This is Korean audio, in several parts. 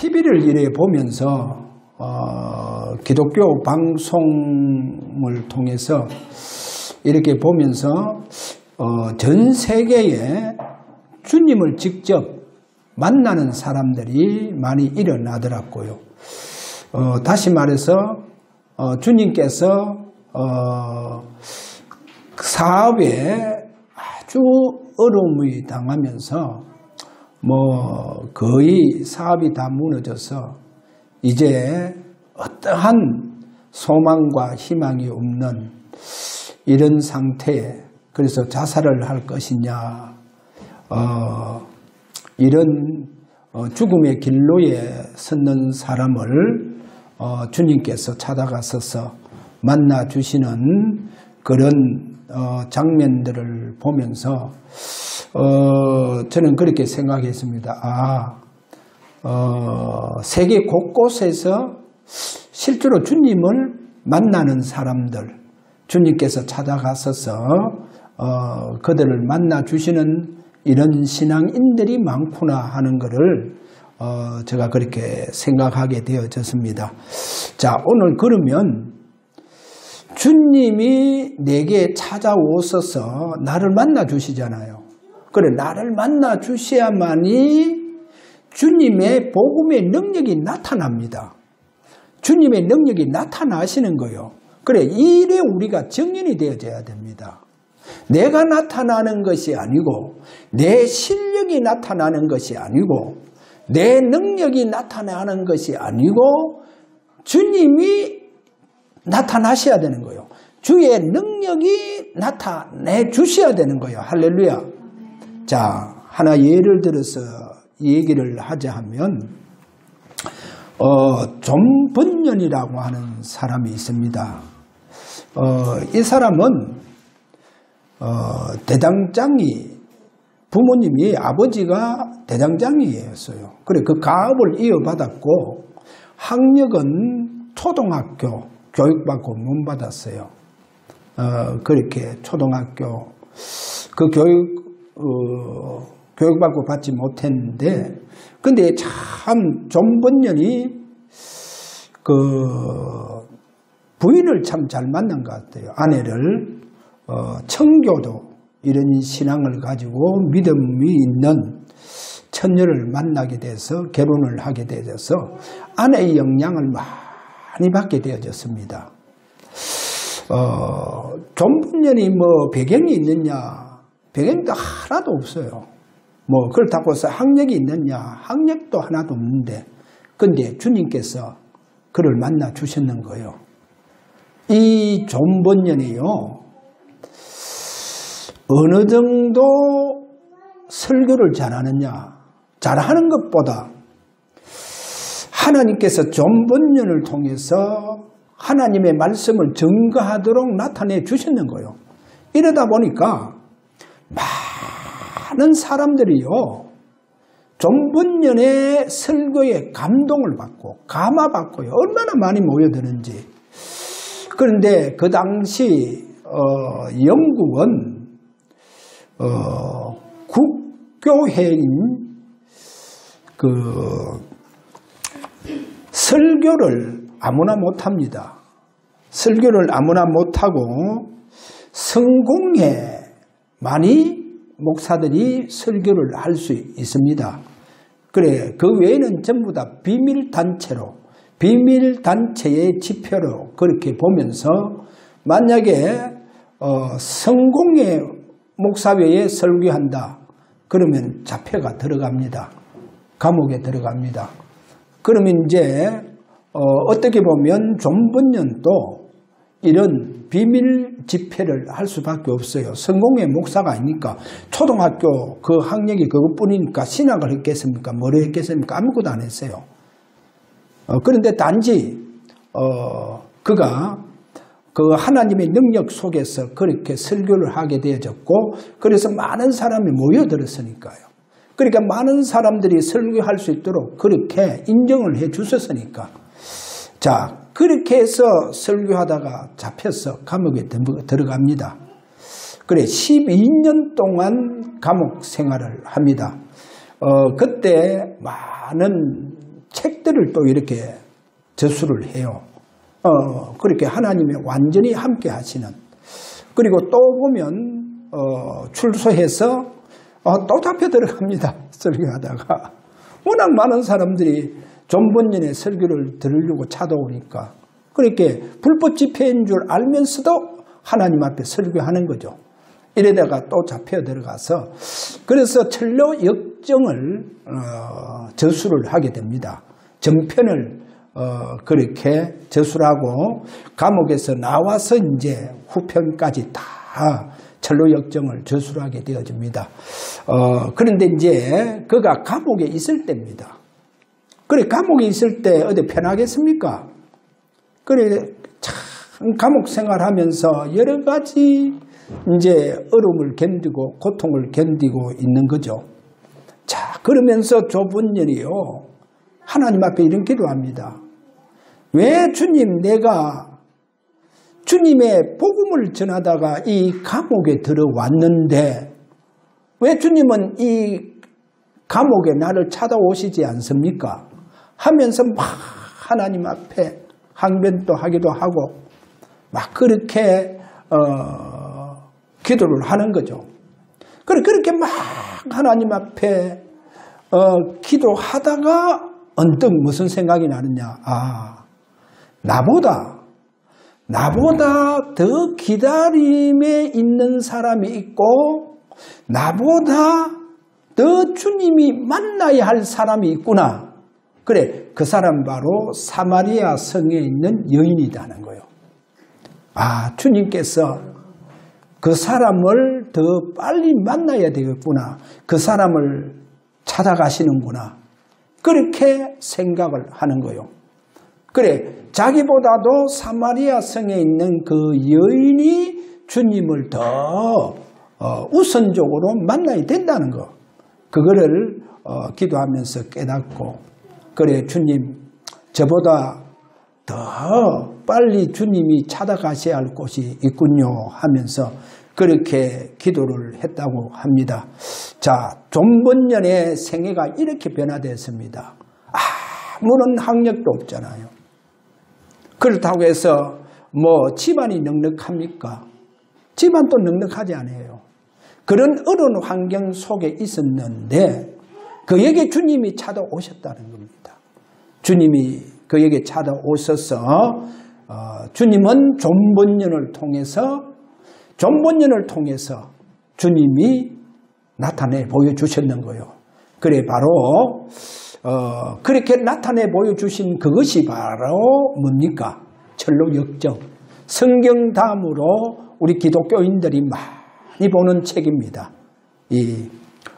TV를 이래 보면서 기독교 방송을 통해서 이렇게 보면서 전 세계에 주님을 직접 만나는 사람들이 많이 일어나더라고요. 다시 말해서 주님께서 사업에 아주 어려움을 당하면서 거의 사업이 다 무너져서 이제 어떠한 소망과 희망이 없는 이런 상태에 그래서 자살을 할 것이냐 이런 죽음의 길로에 섰는 사람을 주님께서 찾아가셔서 만나 주시는 그런 장면들을 보면서 저는 그렇게 생각했습니다. 세계 곳곳에서 실제로 주님을 만나는 사람들, 주님께서 찾아가셔서 그들을 만나 주시는 이런 신앙인들이 많구나 하는 것을 제가 그렇게 생각하게 되어졌습니다. 자, 오늘 그러면 주님이 내게 찾아오셔서 나를 만나 주시잖아요. 그래, 나를 만나 주셔야만이 주님의 복음의 능력이 나타납니다. 주님의 능력이 나타나시는 거예요. 그래, 이래 우리가 정연이 되어져야 됩니다. 내가 나타나는 것이 아니고 내 실력이 나타나는 것이 아니고 내 능력이 나타나는 것이 아니고 주님이 나타나셔야 되는 거예요. 주의 능력이 나타내 주셔야 되는 거예요. 할렐루야. 자, 하나 예를 들어서 얘기를 하자 하면 존 번연이라고 하는 사람이 있습니다. 이 사람은 대장장이 부모님이 아버지가 대장장이였어요. 그래 그 가업을 이어받았고 학력은 초등학교 교육받고 못 받았어요. 그렇게 초등학교 그 교육받고 받지 못했는데 근데 참 존 번연이 그 부인을 참 잘 만난 것 같아요. 아내를 청교도 이런 신앙을 가지고 믿음이 있는 처녀를 만나게 돼서 결혼을 하게 되어서 아내의 영향을 많이 받게 되어졌습니다. 존 번연이 배경이 있느냐? 배경도 하나도 없어요. 그렇다고 해서 학력이 있느냐? 학력도 하나도 없는데 근데 주님께서 그를 만나 주셨는 거예요. 이 존 번연이요. 어느 정도 설교를 잘하느냐? 잘하는 것보다 하나님께서 존 번연을 통해서 하나님의 말씀을 증거하도록 나타내 주셨는 거예요. 이러다 보니까 많은 사람들이요. 존 번연의 설교에 감동을 받고 감화받고요. 얼마나 많이 모여드는지. 그런데 그 당시 영국은 국교회인 설교를 아무나 못합니다. 설교를 아무나 못하고 성공회만이 목사들이 설교를 할 수 있습니다. 그래 그 외에는 전부 다 비밀단체로 비밀단체의 지표로 그렇게 보면서 만약에 성공회 목사회에 설교한다. 그러면 잡혀가 들어갑니다. 감옥에 들어갑니다. 그러면 이제 어떻게 보면 존 번연도 이런 비밀 집회를 할 수밖에 없어요. 성공회 목사가 아니니까 초등학교 그 학력이 그것뿐이니까 신학을 했겠습니까? 뭐를 했겠습니까? 아무것도 안 했어요. 그런데 단지 그가 그 하나님의 능력 속에서 그렇게 설교를 하게 되어졌고 그래서 많은 사람이 모여들었으니까요. 그러니까 많은 사람들이 설교할 수 있도록 그렇게 인정을 해 주셨으니까 자 그렇게 해서 설교하다가 잡혀서 감옥에 들어갑니다. 그래 12년 동안 감옥 생활을 합니다. 그때 많은 책들을 또 이렇게 저술을 해요. 그렇게 하나님의 완전히 함께 하시는. 그리고 또 보면 출소해서 또 잡혀 들어갑니다. 설교하다가. 워낙 많은 사람들이 존번년에 설교를 들으려고 찾아오니까 그렇게 불법 집회인 줄 알면서도 하나님 앞에 설교하는 거죠. 이러다가 또 잡혀 들어가서 그래서 철로 역정을 저술을 하게 됩니다. 전편을 그렇게 저술하고 감옥에서 나와서 이제 후편까지 다 철로 역정을 저술하게 되어집니다. 그런데 이제 그가 감옥에 있을 때입니다. 그래 감옥에 있을 때 어디 편하겠습니까? 그래 참 감옥 생활하면서 여러 가지 이제 어려움을 견디고 고통을 견디고 있는 거죠. 자, 그러면서 조분열이요 하나님 앞에 이런 기도합니다. 왜 주님 내가 주님의 복음을 전하다가 이 감옥에 들어왔는데 왜 주님은 이 감옥에 나를 찾아오시지 않습니까? 하면서 막 하나님 앞에 항변도 하기도 하고 막 그렇게 기도를 하는 거죠. 그렇게 막 하나님 앞에 기도하다가 언뜻 무슨 생각이 나느냐. 나보다 더 기다림에 있는 사람이 있고 나보다 더 주님이 만나야 할 사람이 있구나. 그래, 그 사람 바로 사마리아 성에 있는 여인이라는 거예요. 주님께서 그 사람을 더 빨리 만나야 되겠구나. 그 사람을 찾아가시는구나. 그렇게 생각을 하는 거예요. 그래, 자기보다도 사마리아 성에 있는 그 여인이 주님을 더 우선적으로 만나야 된다는 거. 그거를 기도하면서 깨닫고 그래 주님 저보다 더 빨리 주님이 찾아가셔야 할 곳이 있군요 하면서 그렇게 기도를 했다고 합니다. 자, 존번년의 생애가 이렇게 변화됐습니다. 아무런 학력도 없잖아요. 그렇다고 해서 집안이 넉넉합니까? 집안도 넉넉하지 않아요. 그런 어려운 환경 속에 있었는데 그에게 주님이 찾아오셨다는 겁니다. 주님이 그에게 찾아오셔서 주님은 존번년을 통해서 주님이 나타내 보여주셨는 거예요. 그래 바로 그렇게 나타내 보여주신 그것이 바로 뭡니까? 철로 역정. 성경 다음으로 우리 기독교인들이 많이 보는 책입니다. 이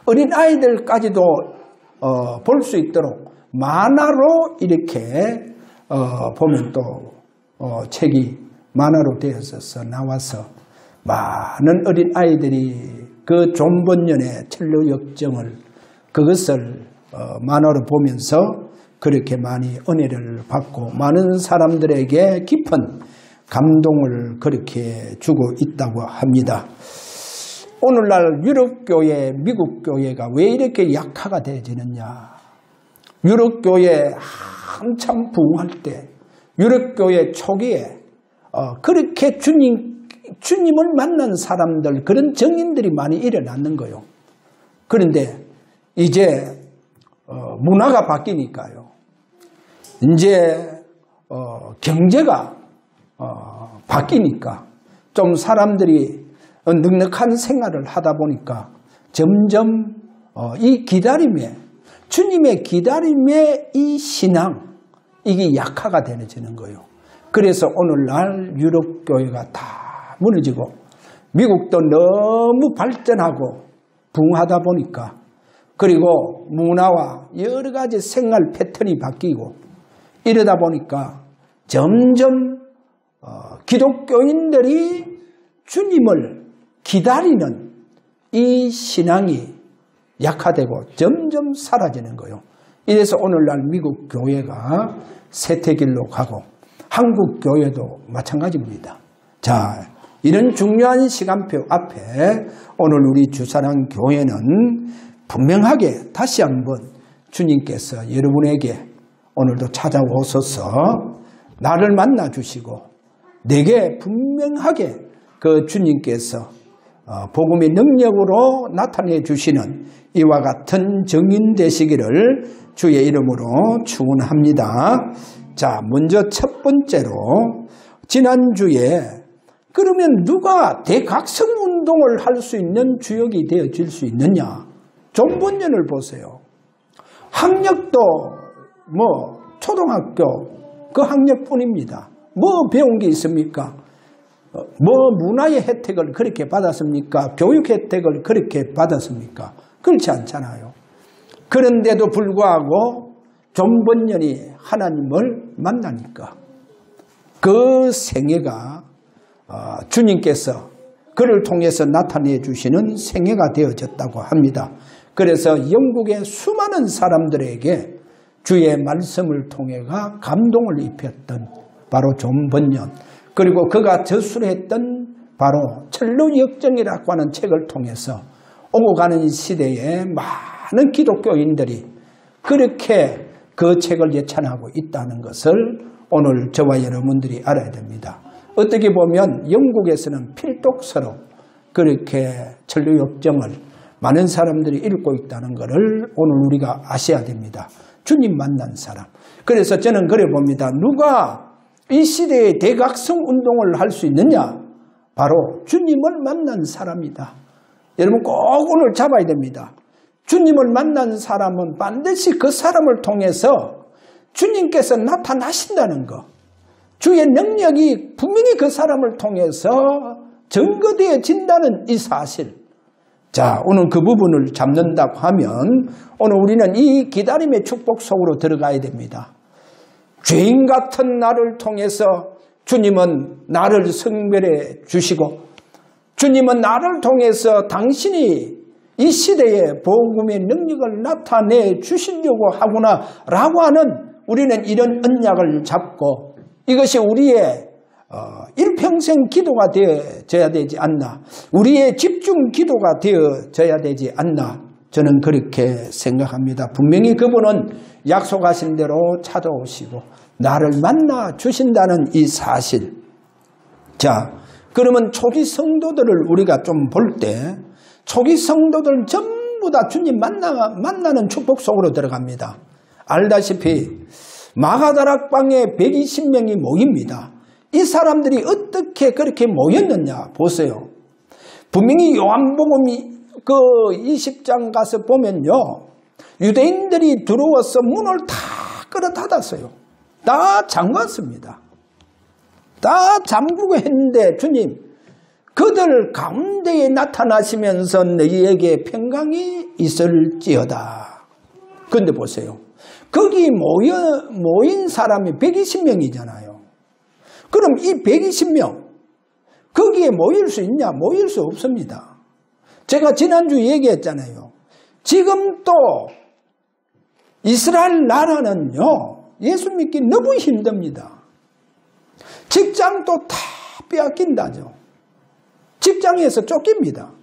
어린 아이들까지도 볼 수 있도록 만화로 이렇게 보면 또 책이 만화로 되어서 나와서 많은 어린 아이들이 그 존번년의 철로 역정을 그것을 만화로 보면서 그렇게 많이 은혜를 받고 많은 사람들에게 깊은 감동을 그렇게 주고 있다고 합니다. 오늘날 유럽교회, 미국교회가 왜 이렇게 약화가 되어지느냐. 유럽교회 한참 부흥할 때 유럽교회 초기에 그렇게 주님을 만난 사람들 그런 정인들이 많이 일어났는 거예요. 그런데 이제 문화가 바뀌니까요. 이제 경제가 바뀌니까 좀 사람들이 넉넉한 생활을 하다 보니까 점점 이 기다림에 주님의 기다림에 이 신앙 이게 약화가 되어지는 거예요. 그래서 오늘날 유럽교회가 다 무너지고 미국도 너무 발전하고 부흥하다 보니까 그리고 문화와 여러 가지 생활 패턴이 바뀌고 이러다 보니까 점점 기독교인들이 주님을 기다리는 이 신앙이 약화되고 점점 사라지는 거예요. 이래서 오늘날 미국 교회가 쇠퇴길로 가고 한국 교회도 마찬가지입니다. 자, 이런 중요한 시간표 앞에 오늘 우리 주사랑 교회는 분명하게 다시 한번 주님께서 여러분에게 오늘도 찾아오셔서 나를 만나 주시고 내게 분명하게 그 주님께서 복음의 능력으로 나타내 주시는 이와 같은 증인 되시기를 주의 이름으로 축원합니다. 자, 먼저 첫 번째로 지난주에 그러면 누가 대각성 운동을 할 수 있는 주역이 되어질 수 있느냐? 존 번연을 보세요. 학력도 초등학교 그 학력뿐입니다. 뭐 배운 게 있습니까? 뭐 문화의 혜택을 그렇게 받았습니까? 교육 혜택을 그렇게 받았습니까? 그렇지 않잖아요. 그런데도 불구하고 존 번연이 하나님을 만나니까 그 생애가 주님께서 그를 통해서 나타내 주시는 생애가 되어졌다고 합니다. 그래서 영국의 수많은 사람들에게 주의 말씀을 통해가 감동을 입혔던 바로 존 번연, 그리고 그가 저술했던 바로 철로 역정이라고 하는 책을 통해서 오고 가는 시대에 많은 기독교인들이 그렇게 그 책을 예찬하고 있다는 것을 오늘 저와 여러분들이 알아야 됩니다. 어떻게 보면 영국에서는 필독서로 그렇게 천류 역정을 많은 사람들이 읽고 있다는 것을 오늘 우리가 아셔야 됩니다. 주님 만난 사람. 그래서 저는 그래 봅니다. 누가 이 시대에 대각성 운동을 할 수 있느냐? 바로 주님을 만난 사람이다. 여러분 꼭 오늘 잡아야 됩니다. 주님을 만난 사람은 반드시 그 사람을 통해서 주님께서 나타나신다는 것, 주의 능력이 분명히 그 사람을 통해서 증거되어진다는 이 사실. 자, 오늘 그 부분을 잡는다고 하면 오늘 우리는 이 기다림의 축복 속으로 들어가야 됩니다. 죄인 같은 나를 통해서 주님은 나를 성별해 주시고 주님은 나를 통해서 당신이 이 시대에 복음의 능력을 나타내 주시려고 하구나라고 하는 우리는 이런 언약을 잡고 이것이 우리의 일평생 기도가 되어져야 되지 않나, 우리의 집중 기도가 되어져야 되지 않나, 저는 그렇게 생각합니다. 분명히 그분은 약속하신 대로 찾아오시고 나를 만나 주신다는 이 사실. 자, 그러면 초기 성도들을 우리가 좀 볼 때 초기 성도들은 전부 다 주님 만나는 축복 속으로 들어갑니다. 알다시피 마가다락방에 120명이 모입니다. 이 사람들이 어떻게 그렇게 모였느냐 보세요. 분명히 요한복음 그 20장 가서 보면요, 유대인들이 들어와서 문을 다 끌어 닫았어요. 다 잠갔습니다. 다 잠그고 했는데 주님, 그들 가운데에 나타나시면서 너희에게 평강이 있을지어다. 그런데 보세요. 거기 모인 사람이 120명이잖아요. 그럼 이 120명, 거기에 모일 수 있냐? 모일 수 없습니다. 제가 지난주 얘기했잖아요. 지금 또 이스라엘 나라는요, 예수 믿기 너무 힘듭니다. 직장도 다 빼앗긴다죠. 직장에서 쫓깁니다.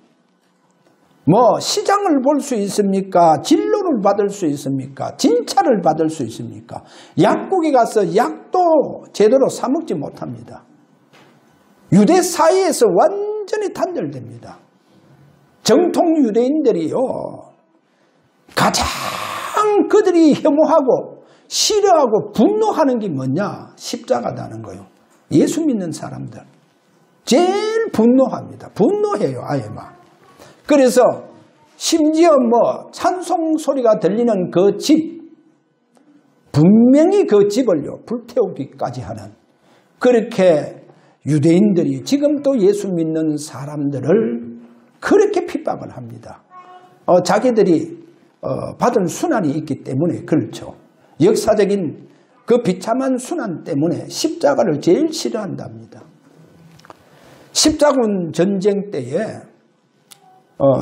뭐 시장을 볼 수 있습니까? 진로를 받을 수 있습니까? 진찰을 받을 수 있습니까? 약국에 가서 약도 제대로 사 먹지 못합니다. 유대 사회에서 완전히 단절됩니다. 정통 유대인들이요, 가장 그들이 혐오하고 싫어하고 분노하는 게 뭐냐? 십자가다는 거예요. 예수 믿는 사람들 제일 분노합니다. 분노해요, 아예 막. 그래서 심지어 뭐 찬송 소리가 들리는 그 집, 분명히 그 집을요 불태우기까지 하는, 그렇게 유대인들이 지금 또 예수 믿는 사람들을 그렇게 핍박을 합니다. 자기들이 받은 순환이 있기 때문에 그렇죠. 역사적인 그 비참한 순환 때문에 십자가를 제일 싫어한답니다. 십자군 전쟁 때에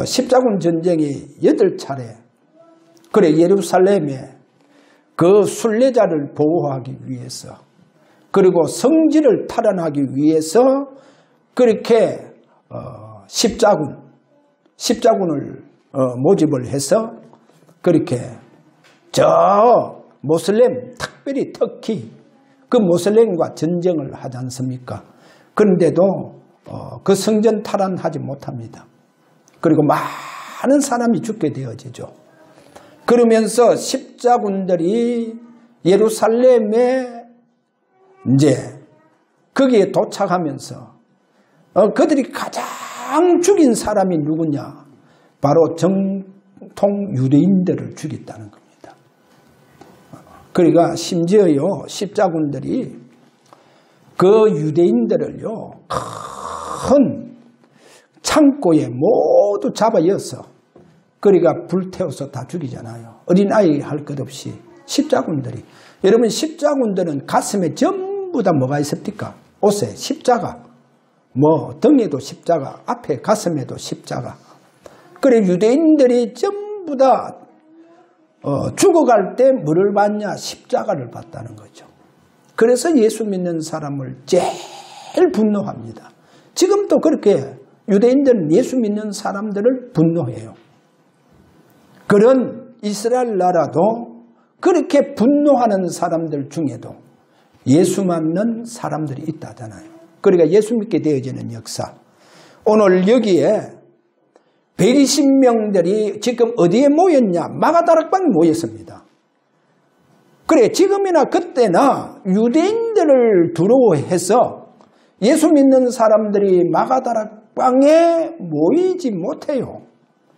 십자군 전쟁이 8차례 그래 예루살렘에 그 순례자를 보호하기 위해서, 그리고 성지를 탈환하기 위해서 그렇게 십자군을 모집을 해서 그렇게 저 모슬렘 탁 특히 그 모슬렘과 전쟁을 하지 않습니까? 그런데도 그 성전 탈환하지 못합니다. 그리고 많은 사람이 죽게 되어지죠. 그러면서 십자군들이 예루살렘에 이제 거기에 도착하면서 그들이 가장 죽인 사람이 누구냐? 바로 정통 유대인들을 죽였다는 겁니다. 그러니까 심지어요, 십자군들이 그 유대인들을요, 큰 창고에 모두 잡아여서 그러니까 불태워서 다 죽이잖아요. 어린아이 할 것 없이 십자군들이. 여러분, 십자군들은 가슴에 전부 다 뭐가 있습니까? 옷에 십자가, 뭐 등에도 십자가, 앞에 가슴에도 십자가. 그래 유대인들이 전부 다 죽어갈 때 뭐를 받냐? 십자가를 받다는 거죠. 그래서 예수 믿는 사람을 제일 분노합니다. 지금도 그렇게 유대인들은 예수 믿는 사람들을 분노해요. 그런 이스라엘 나라도 그렇게 분노하는 사람들 중에도 예수 믿는 사람들이 있다잖아요. 그러니까 예수 믿게 되어지는 역사. 오늘 여기에 120명들이 지금 어디에 모였냐? 마가다락방에 모였습니다. 그래, 지금이나 그때나 유대인들을 두려워해서 예수 믿는 사람들이 마가다락방에 모이지 못해요.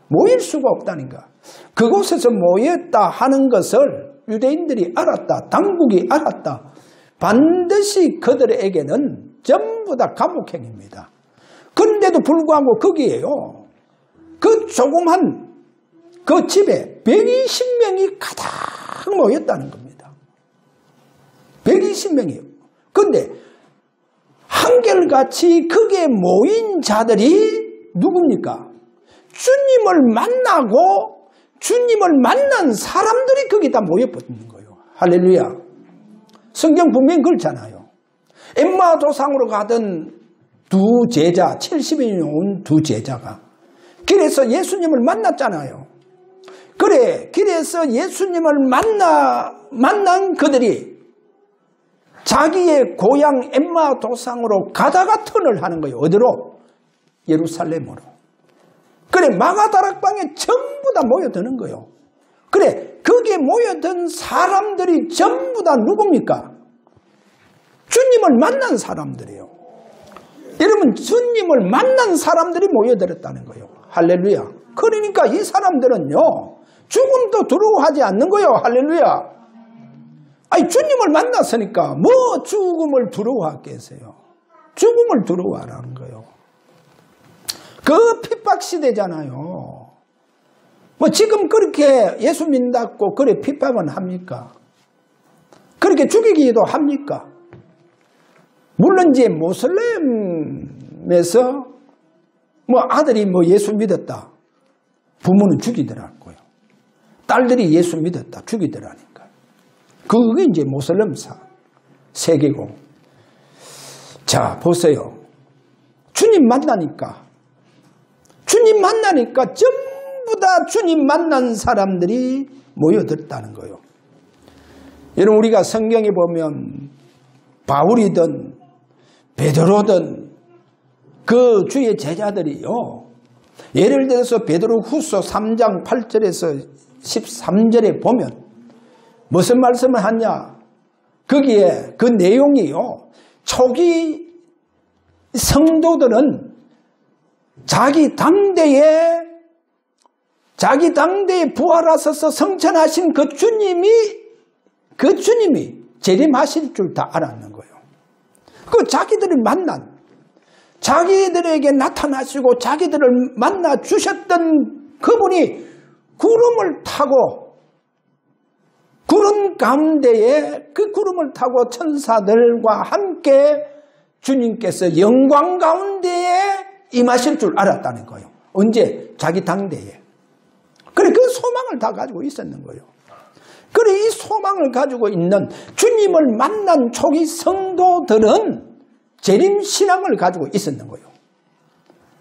모일 수가 없다니까. 그곳에서 모였다 하는 것을 유대인들이 알았다. 당국이 알았다. 반드시 그들에게는 전부 다 감옥행입니다. 그런데도 불구하고 거기에요. 그 조그만 그 집에 120명이 가득 모였다는 겁니다. 120명이요. 그런데 한결같이 거기에 모인 자들이 누굽니까? 주님을 만나고 주님을 만난 사람들이 거기 다 모여버리는 거예요. 할렐루야. 성경 분명히 그렇잖아요. 엠마 도상으로 가던 두 제자, 70인이 온 두 제자가 길에서 예수님을 만났잖아요. 그래, 길에서 예수님을 만난 그들이 자기의 고향 엠마 도상으로 가다가 턴을 하는 거예요. 어디로? 예루살렘으로. 그래, 마가다락방에 전부 다 모여드는 거예요. 그래, 거기에 모여든 사람들이 전부 다 누굽니까? 주님을 만난 사람들이에요. 여러분, 주님을 만난 사람들이 모여들었다는 거예요. 할렐루야. 그러니까 이 사람들은요, 죽음도 두려워하지 않는 거예요. 할렐루야. 아니, 주님을 만났으니까 뭐 죽음을 두려워하겠어요. 죽음을 두려워하라는 거예요. 그 핍박 시대잖아요. 뭐 지금 그렇게 예수 믿는다고 그래 핍박은 합니까? 그렇게 죽이기도 합니까? 물론 이제 모슬렘에서 뭐 아들이 뭐 예수 믿었다. 부모는 죽이더라고요. 딸들이 예수 믿었다. 죽이더라니까. 그게 이제 모슬렘 세계고. 자, 보세요. 주님 만나니까 전부 다 주님 만난 사람들이 모여들었다는 거예요. 여러분, 우리가 성경에 보면 바울이든 베드로든 그 주의 제자들이요. 예를 들어서 베드로 후서 3장 8절에서 13절에 보면 무슨 말씀을 하냐? 거기에 그 내용이요. 초기 성도들은 자기 당대에 부활하셔서 성천하신 그 주님이 재림하실 줄 다 알았는 거예요. 그 자기들을 만난, 자기들에게 나타나시고 자기들을 만나 주셨던 그분이 구름을 타고 구름 가운데에 그 구름을 타고 천사들과 함께 주님께서 영광 가운데에 임하실 줄 알았다는 거예요. 언제? 자기 당대에. 그래, 그 소망을 다 가지고 있었는 거예요. 그래, 이 소망을 가지고 있는 주님을 만난 초기 성도들은 재림신앙을 가지고 있었는 거예요.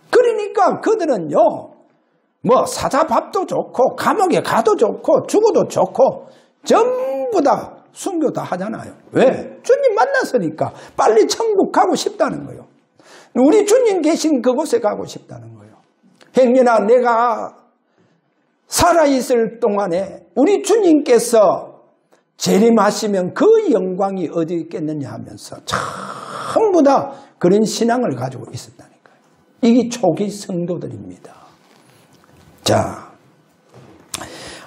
그러니까 그들은요, 뭐 사자밥도 좋고 감옥에 가도 좋고 죽어도 좋고 전부 다 순교 다 하잖아요. 왜? 주님 만났으니까 빨리 천국 가고 싶다는 거예요. 우리 주님 계신 그곳에 가고 싶다는 거예요. 행여나 내가 살아있을 동안에 우리 주님께서 재림하시면 그 영광이 어디 있겠느냐 하면서 전부 다 그런 신앙을 가지고 있었다니까요. 이게 초기 성도들입니다. 자,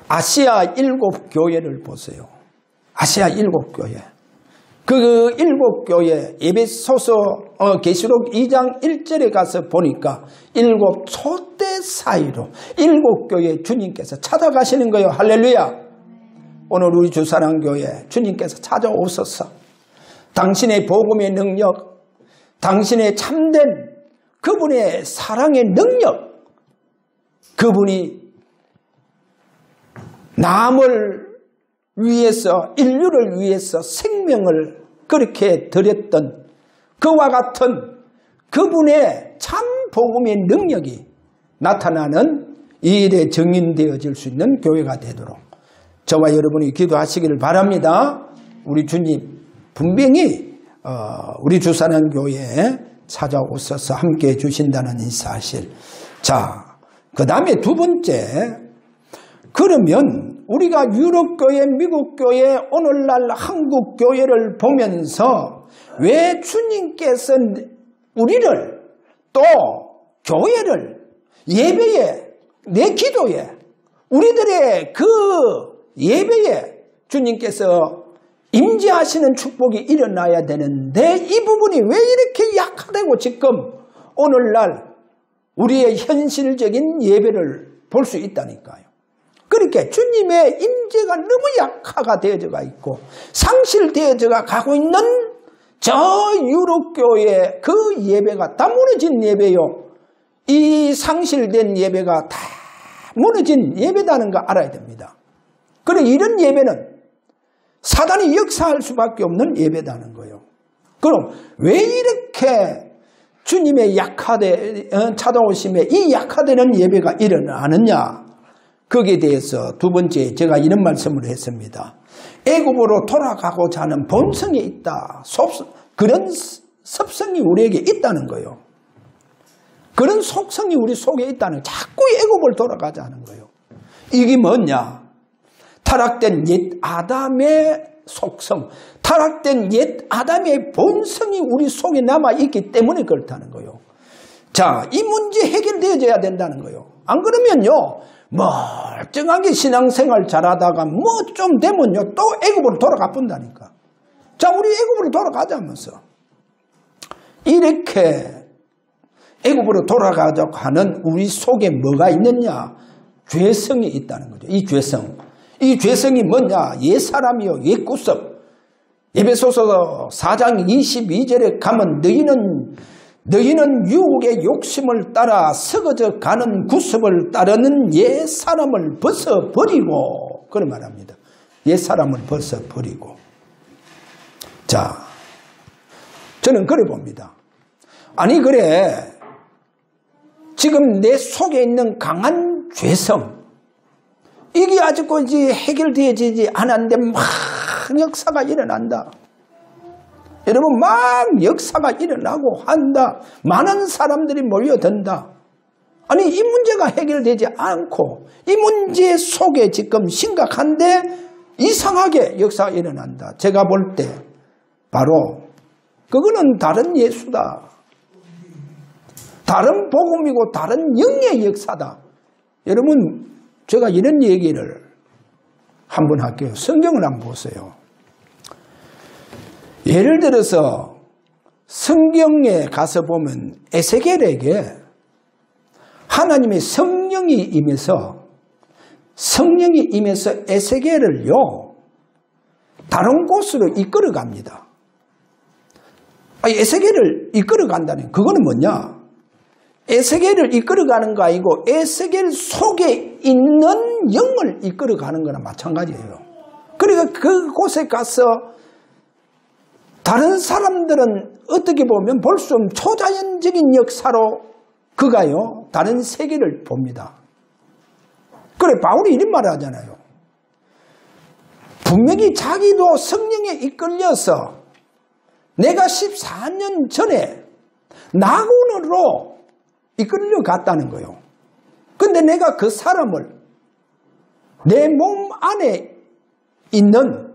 아시아 7교회를 보세요. 아시아 7교회. 그 7교회 에베소서 계시록 2장 1절에 가서 보니까 7 촛대 사이로 7교회 주님께서 찾아가시는 거예요. 할렐루야. 오늘 우리 주사랑교회 주님께서 찾아오셔서 당신의 복음의 능력, 당신의 참된 그분의 사랑의 능력, 그분이 남을 위해서, 인류를 위해서 생명을 그렇게 드렸던 그와 같은 그분의 참 복음의 능력이 나타나는 이 일에 증인되어질 수 있는 교회가 되도록 저와 여러분이 기도하시기를 바랍니다. 우리 주님 분명히 우리 주사는 교회에 찾아오셔서 함께해 주신다는 이 사실. 자, 그 다음에 두 번째, 그러면 우리가 유럽교회, 미국교회, 오늘날 한국교회를 보면서 왜 주님께서 우리를 또 교회를 예배에, 내 기도에, 우리들의 그 예배에 주님께서 임재하시는 축복이 일어나야 되는데 이 부분이 왜 이렇게 약하다고 지금 오늘날 우리의 현실적인 예배를 볼 수 있다니까요. 그렇게 주님의 임재가 너무 약화가 되어져가 있고 상실되어져가 가고 있는 저 유럽교회 그 예배가 다 무너진 예배요. 이 상실된 예배가 다 무너진 예배다는 거 알아야 됩니다. 그리고 이런 예배는 사단이 역사할 수밖에 없는 예배다는 거예요. 그럼 왜 이렇게 주님의 찾아오심에 이 약화되는 예배가 일어나느냐? 거기에 대해서 두 번째 제가 이런 말씀을 했습니다. 애굽으로 돌아가고자 하는 본성이 있다. 그런 습성이 우리에게 있다는 거예요. 그런 속성이 우리 속에 있다는 거예요. 자꾸 애굽을 돌아가자는 거예요. 이게 뭐냐? 타락된 옛 아담의 속성, 타락된 옛 아담의 본성이 우리 속에 남아있기 때문에 그렇다는 거예요. 자, 이 문제 해결되어져야 된다는 거예요. 안 그러면요, 멀쩡하게 신앙생활 잘하다가 뭐 좀 되면요, 또 애굽으로 돌아가 본다니까. 자, 우리 애굽으로 돌아가자면서. 이렇게 애굽으로 돌아가자고 하는 우리 속에 뭐가 있느냐? 죄성이 있다는 거죠. 이 죄성. 이 죄성이 뭐냐? 옛사람이요, 옛구습. 에베소서 4장 22절에 가면 너희는 유혹의 욕심을 따라 썩어져 가는 구습을 따르는 옛사람을 벗어버리고, 그런 말합니다. 옛사람을 벗어버리고. 자, 저는 그래 봅니다. 아니, 그래. 지금 내 속에 있는 강한 죄성, 이게 아직까지 해결되어지지 않았는데 막 역사가 일어난다. 여러분, 막 역사가 일어나고 한다. 많은 사람들이 몰려든다. 아니, 이 문제가 해결되지 않고 이 문제 속에 지금 심각한데 이상하게 역사가 일어난다. 제가 볼 때 바로 그거는 다른 예수다. 다른 복음이고 다른 영의 역사다. 여러분, 제가 이런 얘기를 한번 할게요. 성경을 한번 보세요. 예를 들어서 성경에 가서 보면 에스겔에게 하나님의 성령이 임해서 에스겔을요, 다른 곳으로 이끌어 갑니다. 에스겔을 이끌어 간다는, 그거는 뭐냐? 에스겔을 이끌어가는 거 아니고 에스겔 속에 있는 영을 이끌어가는 거나 마찬가지예요. 그러니까 그곳에 가서 다른 사람들은 어떻게 보면 볼 수 없는 초자연적인 역사로 그가요, 다른 세계를 봅니다. 그래, 바울이 이런 말을 하잖아요. 분명히 자기도 성령에 이끌려서 내가 14년 전에 낙원으로 이끌려 갔다는 거예요. 근데 내가 그 사람을 내 몸 안에 있는,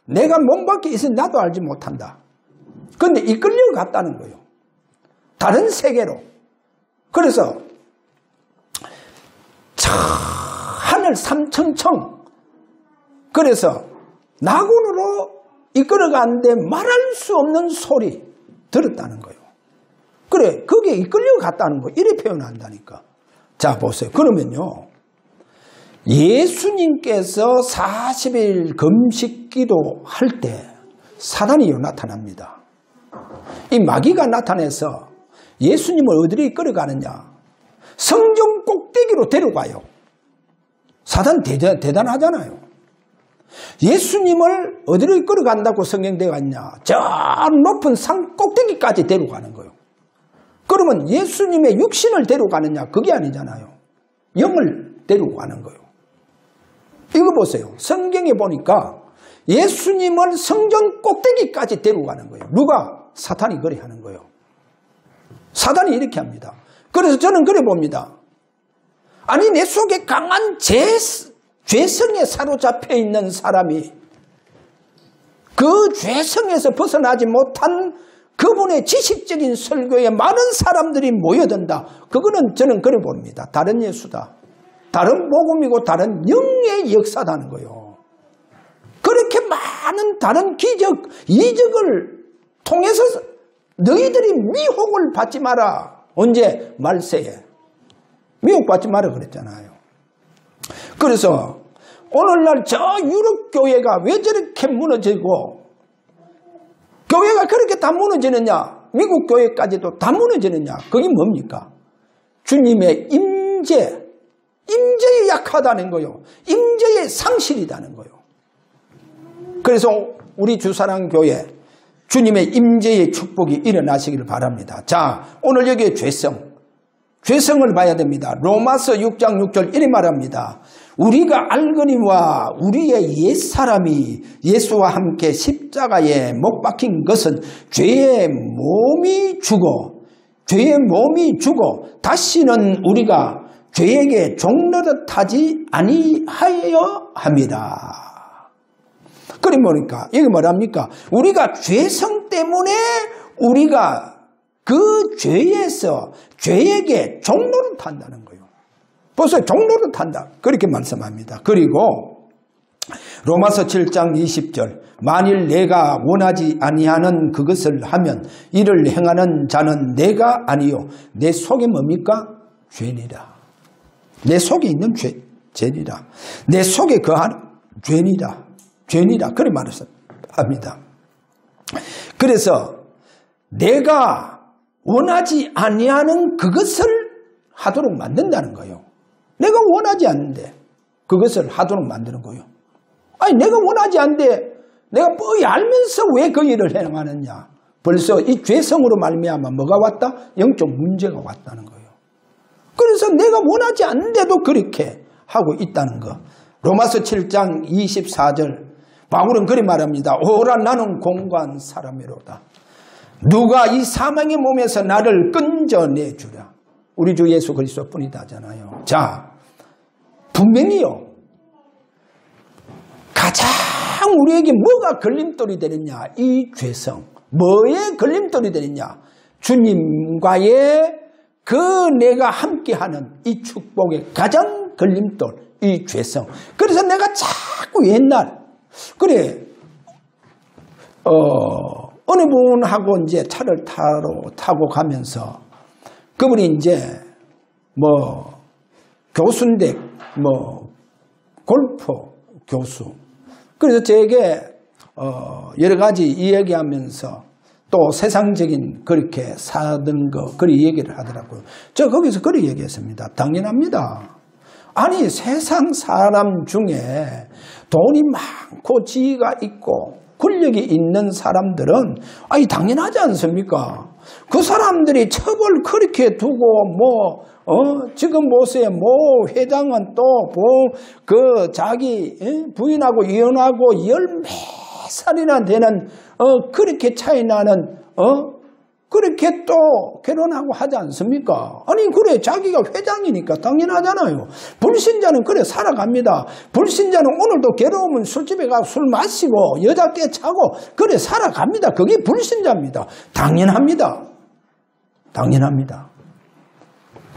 내가 몸 밖에 있으니 나도 알지 못한다. 근데 이끌려 갔다는 거예요. 다른 세계로. 그래서 하늘 3천청, 그래서 낙원으로 이끌어가는데 말할 수 없는 소리 들었다는 거예요. 그래, 거기에 이끌려 갔다는 거, 이래 표현한다니까. 자, 보세요. 그러면요, 예수님께서 40일 금식 기도할 때 사단이요 나타납니다. 이 마귀가 나타나서 예수님을 어디로 이끌어가느냐? 성전 꼭대기로 데려가요. 사단 대단하잖아요. 예수님을 어디로 이끌어간다고 성경되어 있냐? 저 높은 산 꼭대기까지 데려가는 거예요. 그러면 예수님의 육신을 데려가느냐? 그게 아니잖아요. 영을 데려가는 거예요. 이거 보세요. 성경에 보니까 예수님을 성전 꼭대기까지 데려가는 거예요. 누가? 사탄이 그래 하는 거예요. 사단이 이렇게 합니다. 그래서 저는 그래 봅니다. 아니, 내 속에 강한 죄성에 사로잡혀 있는 사람이 그 죄성에서 벗어나지 못한 그분의 지식적인 설교에 많은 사람들이 모여든다. 그거는 저는 그래 봅니다. 다른 예수다. 다른 복음이고 다른 영의 역사다는 거예요. 그렇게 많은 다른 기적, 이적을 통해서 너희들이 미혹을 받지 마라. 언제? 말세에. 미혹받지 마라 그랬잖아요. 그래서 오늘날 저 유럽 교회가 왜 저렇게 무너지고 교회가 그렇게 다 무너지느냐? 미국 교회까지도 다 무너지느냐? 그게 뭡니까? 주님의 임재에 약하다는 거요. 임재의 상실이라는 거요. 그래서 우리 주사랑교회 주님의 임재의 축복이 일어나시기를 바랍니다. 자, 오늘 여기에 죄성을 봐야 됩니다. 로마서 6장 6절 이렇게 말합니다. 우리가 알거니와 우리의 옛사람이 예수와 함께 십자가에 못 박힌 것은 죄의 몸이 죽어 다시는 우리가 죄에게 종노릇하지 아니하여 합니다. 그럼 뭐니까? 이게 뭐랍니까? 우리가 죄성 때문에 우리가 그 죄에서 죄에게 종노릇한다는 거예요. 벌써 종노릇한다. 그렇게 말씀합니다. 그리고 로마서 7장 20절 만일 내가 원하지 아니하는 그것을 하면 이를 행하는 자는 내가 아니요 내 속에 뭡니까? 죄니라. 내 속에 있는 죄니라. 내 속에 거하는 죄니라. 그렇게 말합니다. 그래서 내가 원하지 아니하는 그것을 하도록 만든다는 거예요. 내가 원하지 않는데 그것을 하도록 만드는 거예요. 아니, 내가 원하지 않는데 내가 뻔히 알면서 왜 그 일을 행하느냐? 벌써 이 죄성으로 말미암아 뭐가 왔다? 영적 문제가 왔다는 거예요. 그래서 내가 원하지 않는데도 그렇게 하고 있다는 거. 로마서 7장 24절 바울은 그리 말합니다. 오라 나는 공고한 사람이로다. 누가 이 사망의 몸에서 나를 끈져내주랴. 우리 주 예수 그리스도뿐이다 하잖아요. 자, 분명히요. 가장 우리에게 뭐가 걸림돌이 되느냐? 이 죄성. 뭐에 걸림돌이 되느냐? 주님과의 그 내가 함께하는 이 축복의 가장 걸림돌, 이 죄성. 그래서 내가 자꾸 옛날 그래 어느 분하고 이제 차를 타고 가면서 그분이 이제 뭐 교수인데 뭐 골프 교수. 그래서 저에게 여러 가지 이야기하면서 또 세상적인 그렇게 사는 거 그리 얘기를 하더라고요. 저 거기서 그리 얘기했습니다. 당연합니다. 아니 세상 사람 중에 돈이 많고 지위가 있고 권력이 있는 사람들은 당연하지 않습니까? 그 사람들이 첩을 그렇게 두고 지금 보세요. 회장은 또 자기 부인하고 이혼하고 10몇 살이나 되는 그렇게 차이 나는 그렇게 또 결혼하고 하지 않습니까? 아니 그래 자기가 회장이니까 당연하잖아요. 불신자는 그래 살아갑니다. 불신자는 오늘도 괴로우면 술집에 가서 술 마시고 여자 깨차고 그래 살아갑니다. 그게 불신자입니다. 당연합니다. 당연합니다.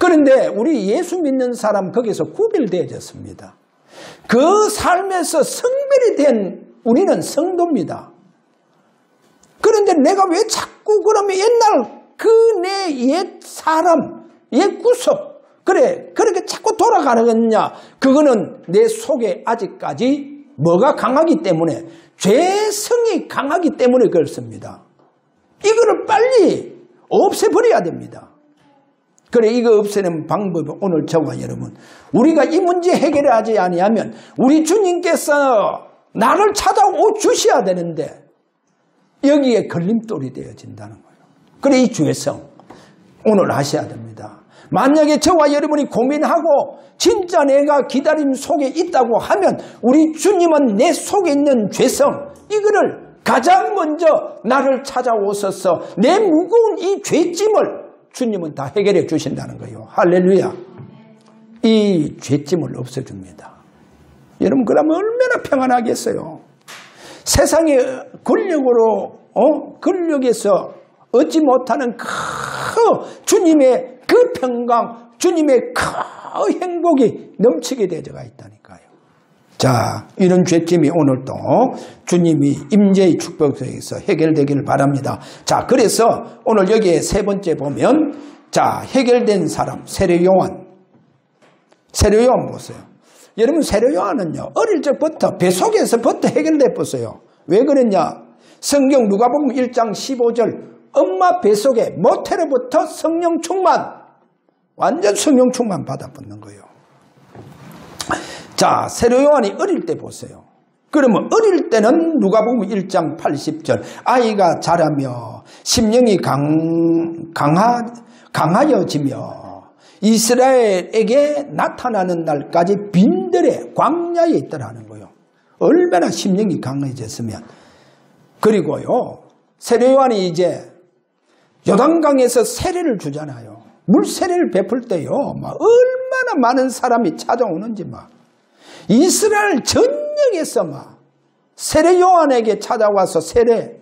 그런데 우리 예수 믿는 사람 거기서 구별되어졌습니다. 그 삶에서 성별이 된 우리는 성도입니다. 그런데 내가 왜 자꾸 그러면 옛날 그 내 옛 사람, 옛 구석, 그렇게 자꾸 돌아가느냐? 그거는 내 속에 아직까지 뭐가 강하기 때문에, 죄성이 강하기 때문에 그렇습니다. 이거를 빨리 없애버려야 됩니다. 그래, 이거 없애는 방법이 오늘 저와 여러분, 우리가 이 문제 해결을 하지 아니하면 우리 주님께서 나를 찾아오 주셔야 되는데 여기에 걸림돌이 되어진다는 거예요. 그래, 이 죄성 오늘 아셔야 됩니다. 만약에 저와 여러분이 고민하고 진짜 내가 기다림 속에 있다고 하면 우리 주님은 내 속에 있는 죄성 이거를 가장 먼저 나를 찾아오셔서 내 무거운 이 죄짐을 주님은 다 해결해 주신다는 거예요. 할렐루야. 이 죄짐을 없애줍니다. 여러분 그러면 얼마나 평안하겠어요. 세상의 권력에서 얻지 못하는 그 주님의 그 평강, 주님의 그 행복이 넘치게 되어가 있다니까요. 자, 이런 죄짐이 오늘 또 주님이 임재의 축복 속에서 해결되기를 바랍니다. 자, 그래서 오늘 여기에 세 번째 보면, 자, 해결된 사람, 세례요한. 세례요한 보세요. 여러분, 세례요한은요, 어릴 적부터 뱃속에서부터 해결됐었어요. 왜 그랬냐? 성경 누가복음 1장 15절, 엄마 뱃속에 모태로부터 성령 충만, 완전 성령 충만 받아붙는 거예요. 자, 세례요한이 어릴 때 보세요. 그러면 어릴 때는 누가복음 1장 80절, 아이가 자라며 심령이 강하여지며 이스라엘에게 나타나는 날까지 빈들의 광야에 있더라는 거예요. 얼마나 심령이 강해졌으면. 그리고요, 세례요한이 이제 요단강에서 세례를 주잖아요. 물세례를 베풀 때요, 얼마나 많은 사람이 찾아오는지 이스라엘 전역에서 세례요한에게 찾아와서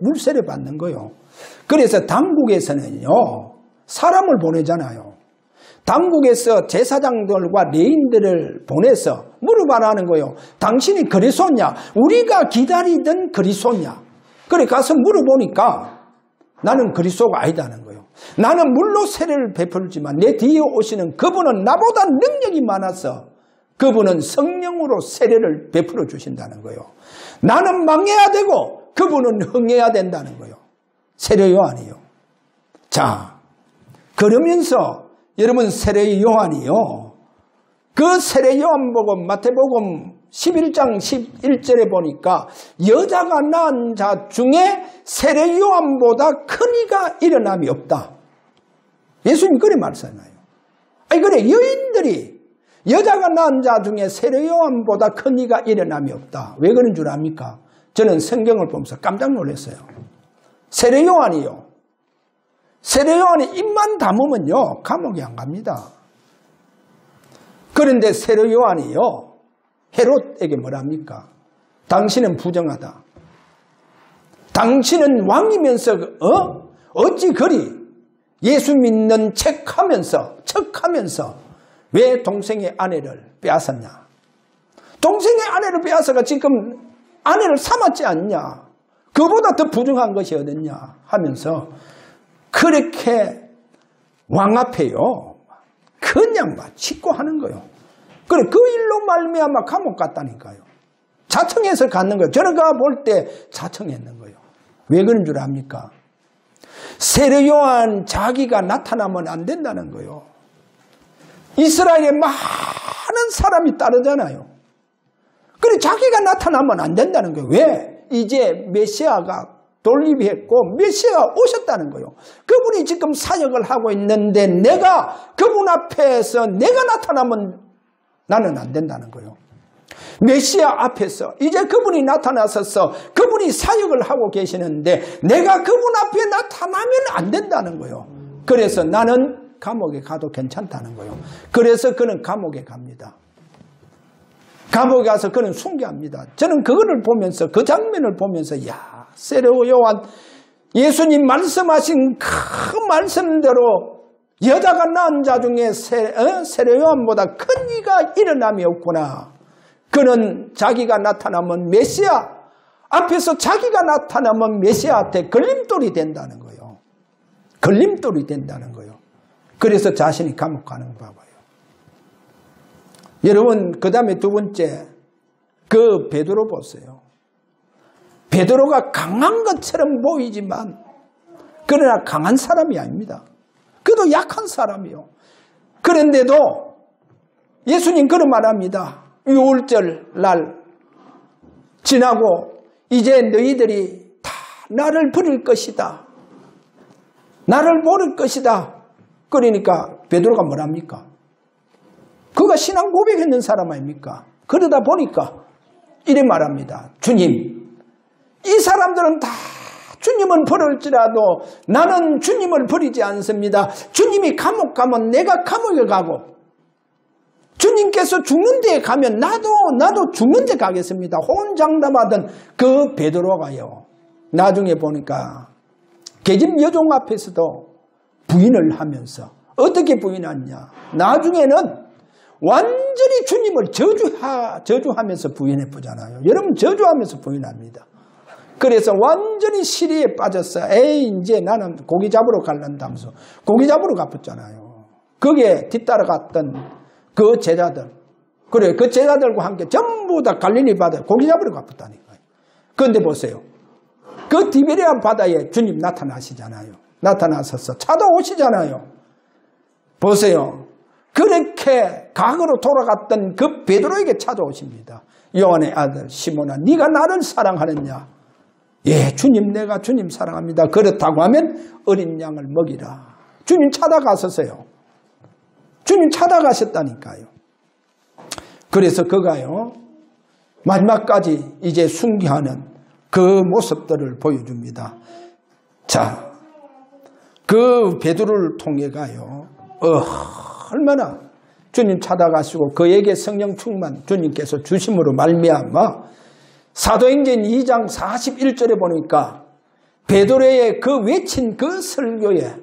물세례 받는 거예요. 그래서 당국에서는요, 사람을 보내잖아요. 당국에서 제사장들과 레인들을 보내서 물어봐라는 거예요. 당신이 그리스도냐? 우리가 기다리던 그리스도냐? 그래 가서 물어보니까 나는 그리스도가 아니다는 거예요. 나는 물로 세례를 베풀지만 내 뒤에 오시는 그분은 나보다 능력이 많아서 그분은 성령으로 세례를 베풀어 주신다는 거예요. 나는 망해야 되고 그분은 흥해야 된다는 거예요. 세례요한이요. 자, 그러면서 여러분 세례요한이요, 그 세례요한 보고 마태복음 11장 11절에 보니까 여자가 낳은 자 중에 세례요한보다 큰 이가 일어남이 없다. 예수님이 그래 말씀하잖아요. 아니 그래, 여인들이 여자가 낳은 자 중에 세례요한보다 큰 이가 일어남이 없다. 왜 그런 줄 압니까? 저는 성경을 보면서 깜짝 놀랐어요. 세례요한이 입만 다무면요 감옥에 안 갑니다. 그런데 세례요한이요 헤롯에게 뭐랍니까? 당신은 부정하다. 당신은 왕이면서 어찌 그리 예수 믿는 척하면서 왜 동생의 아내를 빼앗았냐? 동생의 아내를 빼앗아가 지금 아내를 삼았지 않냐? 그보다 더 부정한 것이 어딨냐? 하면서 그렇게 왕 앞에요 그냥 직고하는 거예요. 그래, 그 일로 말미암아 감옥 갔다니까요. 자청해서 갔는 거예요. 저러가 볼 때 자청했는 거예요. 왜 그런 줄 압니까? 세례요한 자기가 나타나면 안 된다는 거예요. 이스라엘에 많은 사람이 따르잖아요. 그래, 자기가 나타나면 안 된다는 거예요. 왜? 이제 메시아가 돌입했고 메시아가 오셨다는 거예요. 그분이 지금 사역을 하고 있는데 내가 그분 앞에서 내가 나타나면 나는 안 된다는 거예요. 메시아 앞에서 이제 그분이 나타나셔서 그분이 사역을 하고 계시는데 내가 그분 앞에 나타나면 안 된다는 거예요. 그래서 나는 감옥에 가도 괜찮다는 거예요. 그래서 그는 감옥에 갑니다. 감옥에 가서 그는 순교합니다. 저는 그거를 보면서 그 장면을 보면서 야, 세례 요한 예수님 말씀하신 그 말씀대로 여자가 낳은 자 중에 세례 요한보다 큰 이가 일어남이 없구나. 그는 자기가 나타나면 메시아 앞에서 자기가 나타나면 메시아한테 걸림돌이 된다는 거예요. 걸림돌이 된다는 거예요. 그래서 자신이 감옥 가는 거 봐봐요. 여러분 그 다음에 두 번째 그 베드로 보세요. 베드로가 강한 것처럼 보이지만 그러나 강한 사람이 아닙니다. 그도 약한 사람이요. 그런데도 예수님 그런 말합니다. 유월절 날 지나고 이제 너희들이 다 나를 버릴 것이다. 나를 모를 것이다. 그러니까 베드로가 뭐랍니까? 그가 신앙 고백했는 사람 아닙니까? 그러다 보니까 이래 말합니다. 주님, 이 사람들은 다 주님은 버릴지라도 나는 주님을 버리지 않습니다. 주님이 감옥 가면 내가 감옥에 가고 주님께서 죽는 데에 가면 나도 죽는 데 가겠습니다. 혼장담하던 그 베드로가요. 나중에 보니까 계집 여종 앞에서도 부인을 하면서 어떻게 부인하냐. 나중에는 완전히 주님을 저주하면서 부인해 보잖아요. 여러분 저주하면서 부인합니다. 그래서 완전히 시리에 빠졌어. 에이 이제 나는 고기 잡으러 갈란다면서 고기 잡으러 가봤잖아요. 거기에 뒤따라갔던 그 제자들, 그래 그 제자들과 함께 전부 다 갈릴리 바다에 고기 잡으러 가봤다니까요. 그런데 보세요. 그 디베리아 바다에 주님 나타나시잖아요. 나타나셔서 찾아오시잖아요. 보세요. 그렇게 과거로 돌아갔던 그 베드로에게 찾아오십니다. 요한의 아들 시몬아, 네가 나를 사랑하느냐? 예, 주님, 내가 주님 사랑합니다. 그렇다고 하면 어린 양을 먹이라. 주님 찾아가셨어요. 주님 찾아가셨다니까요. 그래서 그가요, 마지막까지 이제 순교하는 그 모습들을 보여줍니다. 자, 그 베드로를 통해 가요, 얼마나 주님 찾아가시고 그에게 성령 충만 주님께서 주심으로 말미암아 사도행전 2장 41절에 보니까 베드로의 그 외친 그 설교에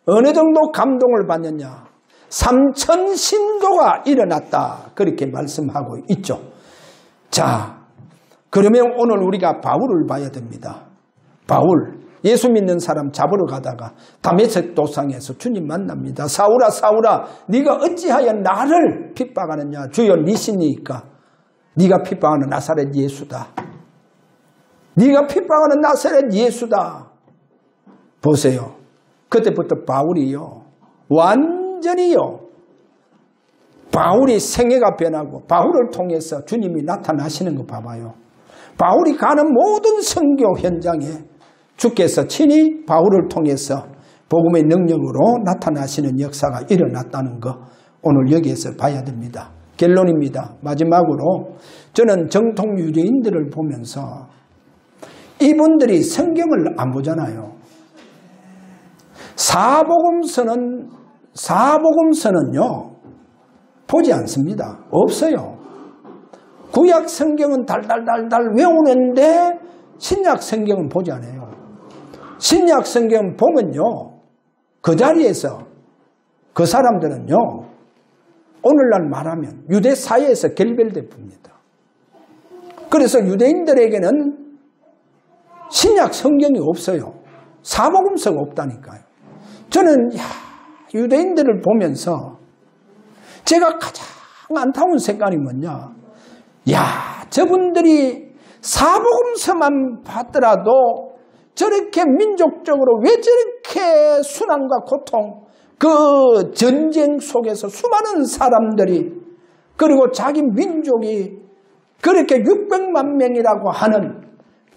어느 정도 감동을 받느냐. 3,000 신도가 일어났다. 그렇게 말씀하고 있죠. 자, 그러면 오늘 우리가 바울을 봐야 됩니다. 바울, 예수 믿는 사람 잡으러 가다가 다메섹 도상에서 주님 만납니다. 사울아 사울아, 네가 어찌하여 나를 핍박하느냐. 주여 네 신이니까 네가 핍박하는 나사렛 예수다. 네가 핍박하는 나사렛 예수다. 보세요. 그때부터 바울이요, 완전히요, 바울이 생애가 변하고 바울을 통해서 주님이 나타나시는 거 봐봐요. 바울이 가는 모든 선교 현장에 주께서 친히 바울을 통해서 복음의 능력으로 나타나시는 역사가 일어났다는 거 오늘 여기에서 봐야 됩니다. 결론입니다. 마지막으로 저는 정통 유대인들을 보면서 이분들이 성경을 안 보잖아요. 사복음서는요 보지 않습니다. 없어요. 구약 성경은 달달달달 외우는데 신약 성경은 보지 않아요. 신약 성경 보면요, 그 자리에서 그 사람들은요, 오늘날 말하면 유대 사회에서 결별돼 봅니다. 그래서 유대인들에게는 신약 성경이 없어요. 사복음서가 없다니까요. 저는 유대인들을 보면서 제가 가장 안타까운 생각이 뭐냐, 저분들이 사복음서만 봤더라도 저렇게 민족적으로 왜 저렇게 순환과 고통, 그 전쟁 속에서 수많은 사람들이, 그리고 자기 민족이 그렇게 600만 명이라고 하는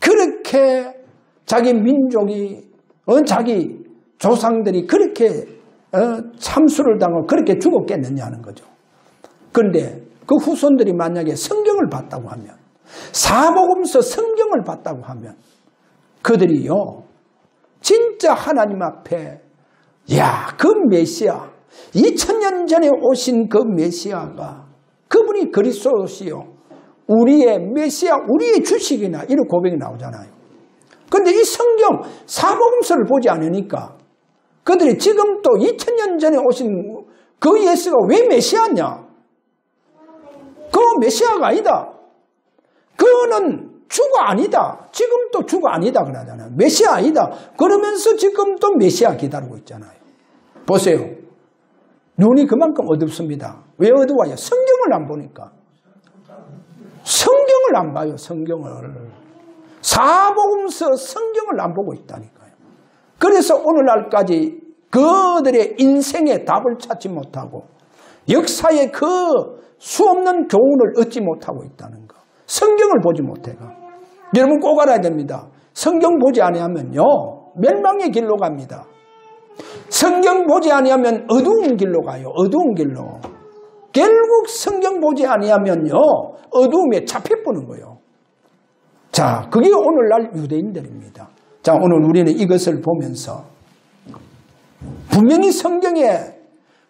그 그렇게 자기 민족이 자기 조상들이 그렇게 참수를 당하고 그렇게 죽었겠느냐 하는 거죠. 그런데 그 후손들이 만약에 성경을 봤다고 하면, 사복음서 성경을 봤다고 하면 그들이요 진짜 하나님 앞에 그 메시아, 2000년 전에 오신 그 메시아가 그분이 그리스도시요 우리의 메시아, 우리의 주식이나 이런 고백이 나오잖아요. 그런데 이 성경 사복음서를 보지 않으니까 그들이 지금 또 2000년 전에 오신 그 예수가 왜 메시아냐? 그 메시아가 아니다. 그는 주가 아니다. 지금도 주가 아니다 그러잖아요. 메시아 아니다. 그러면서 지금도 메시아 기다리고 있잖아요. 보세요. 눈이 그만큼 어둡습니다. 왜 어두워요? 성경을 안 보니까. 성경을 안 봐요. 성경을. 사복음서 성경을 안 보고 있다니까요. 그래서 오늘날까지 그들의 인생의 답을 찾지 못하고 역사의 그 수없는 교훈을 얻지 못하고 있다는 거. 성경을 보지 못해가. 여러분 꼭 알아야 됩니다. 성경 보지 아니하면요 멸망의 길로 갑니다. 성경 보지 아니하면 어두운 길로 가요. 어두운 길로. 결국 성경 보지 아니하면요 어두움에 잡혀보는 거예요. 자, 그게 오늘날 유대인들입니다. 자, 오늘 우리는 이것을 보면서 분명히 성경에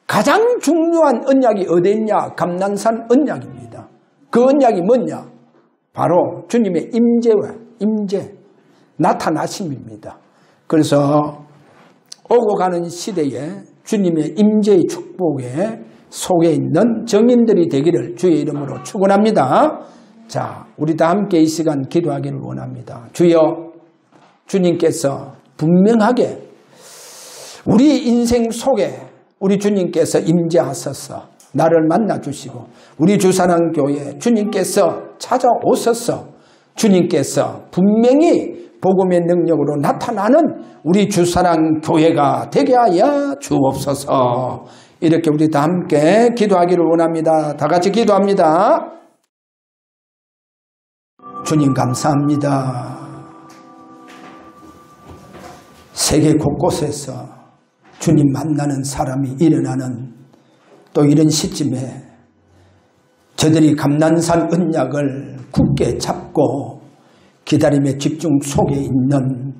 가장 중요한 언약이 어디 있냐? 감난산 언약입니다. 그 언약이 뭐냐? 바로 주님의 임재, 나타나심입니다. 그래서 오고 가는 시대에 주님의 임재의 축복에 속에 있는 정인들이 되기를 주의 이름으로 축원합니다. 자, 우리 다 함께 이 시간 기도하기를 원합니다. 주여, 주님께서 분명하게 우리 인생 속에 우리 주님께서 임재하셔서 나를 만나주시고 우리 주사랑교회 주님께서 찾아오셔서 주님께서 분명히 복음의 능력으로 나타나는 우리 주사랑교회가 되게 하여 주옵소서. 이렇게 우리 다 함께 기도하기를 원합니다. 다 같이 기도합니다. 주님 감사합니다. 세계 곳곳에서 주님 만나는 사람이 일어나는 또 이런 시점에 저들이 감난산 언약을 굳게 잡고 기다림의 집중 속에 있는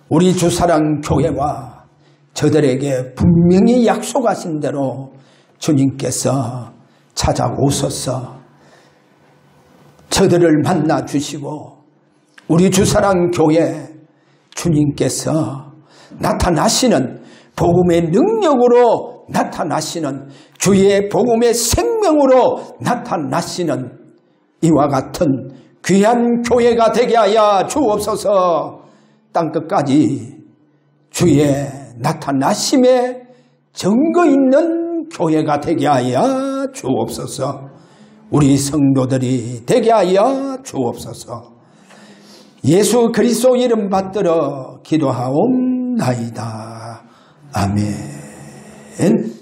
우리 주사랑 교회와 저들에게 분명히 약속하신 대로 주님께서 찾아오셔서 저들을 만나 주시고 우리 주사랑 교회 주님께서 나타나시는 복음의 능력으로 나타나시는 주의 복음의 생명으로 나타나시는 이와 같은 귀한 교회가 되게 하여 주옵소서. 땅끝까지 주의 나타나심에 증거 있는 교회가 되게 하여 주옵소서. 우리 성도들이 되게 하여 주옵소서. 예수 그리스도 이름 받들어 기도하옵나이다. 아멘.